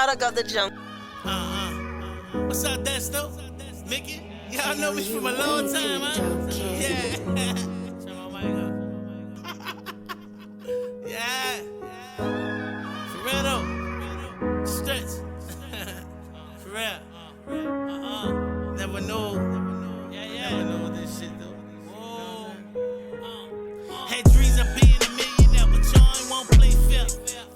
product of the jungle. What's up, Desto? Mickey? Y'all know me from a long time, huh? Yeah. Turn my mic up. Yeah. For real though. Stretch. For real. Never know. Never know this shit though. Whoa. Had dreams of being a millionaire, but y'all ain't won't play fair.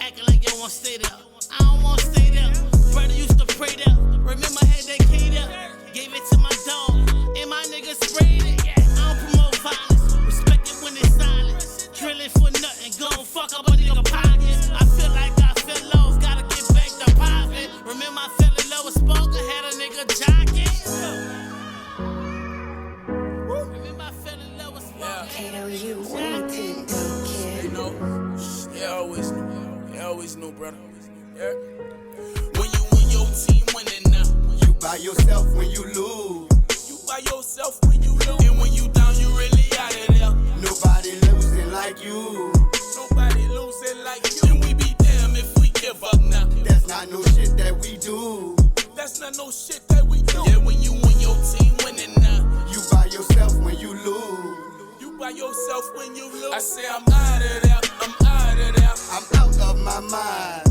Acting like y'all won't stay there. I don't wanna stay there. Brother used to pray there. Remember I had that K there. Gave it to my dog, and my niggas sprayed it. I don't promote violence, respect it when it's silent. Drilling for nothing, gon' fuck up a nigga pockets. I feel like I fell off, gotta get back to poppin'. Remember I fell in love with Sparker, had a nigga jockey. Remember I fell in love with Sparker. Kato, you wanted, don't care. They know, they always knew, brother. Yeah. When you and your team winning now, You by yourself when you lose. you by yourself when you lose. And when you down, you really out of there. Nobody losing like you. Nobody losing like you. And we be damn if we give up now. That's not no shit that we do. That's not no shit that we do. Yeah, when you and your team winning now, You by yourself when you lose. you by yourself when you lose. I say I'm out of there, I'm out of there. I'm out of my mind.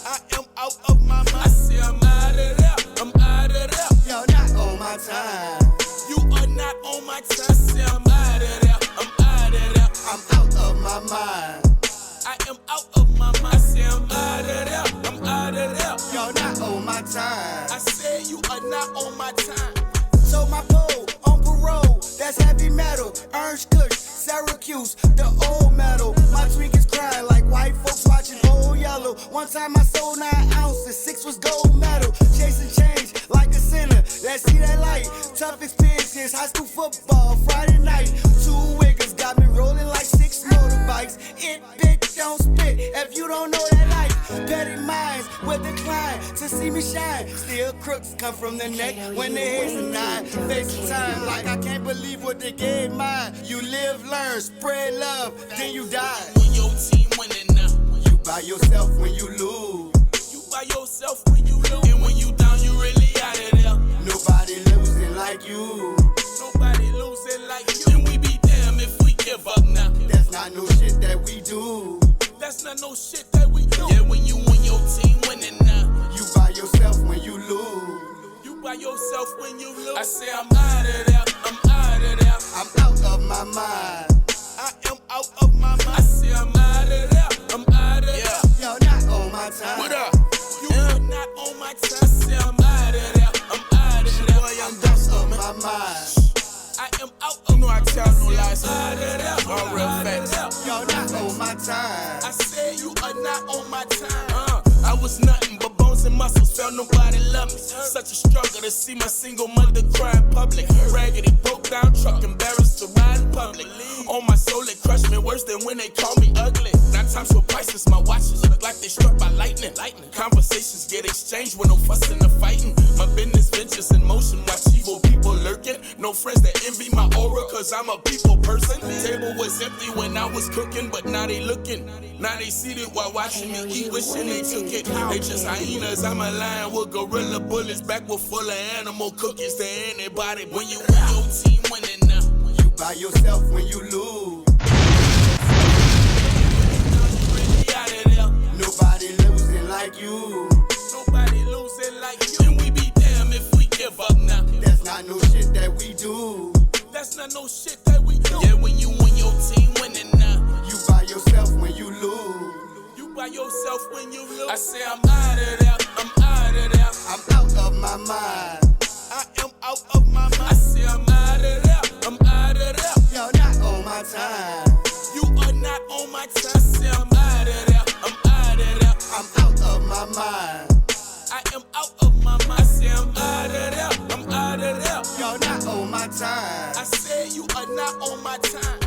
I am out of my mind. I say I'm out of there, I'm out of there. You're not on my time. You are not on my time. I say I'm out of there, I'm out of there. I'm out of my mind. I am out of my mind. I say I'm out of there, I'm out of there. You're not on my time. I say you are not on my time. So my pole on parole, that's heavy metal. Ernst Kush, Syracuse, the old metal. My twink is crying like white folks watching Old Yellow. One time I sold 9 ounces, 6 was gold medal. Chasing change like a sinner. Let's see that light. Tough experiences, high school football, Friday night. 2 wiggers got me rolling like 6 motorbikes. It big, don't spit if you don't know that life. Petty minds will decline to see me shine. Still crooks come from the neck when the head's a 9. Face the time like I can't believe what they gave mine. You live, learn, spread love, then you die. When your team winning now, You by yourself when you lose. you by yourself when you lose. And when you down, you really out of there. Nobody losing like you. Nobody losing like you. And we be damn if we give up now. That's not no shit that we do. That's not no shit that we do. Yeah, when you and your team winning now, You by yourself when you lose. you by yourself when you lose. I say I'm out of there, I'm out of there. I'm out of my mind. I am out of my mind. I say I'm out of there, I'm out of there. You're not on my time. What up? You are not on my time. I say I'm out of there, I'm out of there. Boy, I'm Out of my mind. I am out of no, I tell no lies. Out of there, all real facts. You're not on my time. I say you are not on my time. I was nothing but bones and muscles, felt nobody love me. Such a struggle to see my single mother cry in public. Raggedy, broke down truck, embarrassed to ride in public. On my soul, it crushed me worse than when they called me ugly. Now times so priceless, my watches look like they struck by lightning. Conversations get exchanged with no fussing or fighting. My business ventures in motion, watch evil people lurking. No friends that envy my aura, cause I'm a people person. Table was empty when I was cooking, but now they looking. Now they seated while watching me eat, wishing they took it. They just hyenas, I'm a lion with gorilla bullets, back with full of animal cookies to anybody. When you and your team winning now, You by yourself when you lose. really out of there. Nobody losing like you. Nobody losing like you. And we be damn if we give up now. That's not no shit that we do. That's not no shit that we do. Yeah, when you and your team winning now, You by yourself when you lose. you by yourself when you lose. I say I'm out of there, I'm out of there. I'm out of my mind. I am out of my mind. I say I'm out of there, I'm out of there. You're not on my time. You are not on my time. I say I'm out of there, I'm out of there. I'm out of my mind. I am out of my mind. I say I'm out of there, I'm out of there. You're not on my time. I say you are not on my time.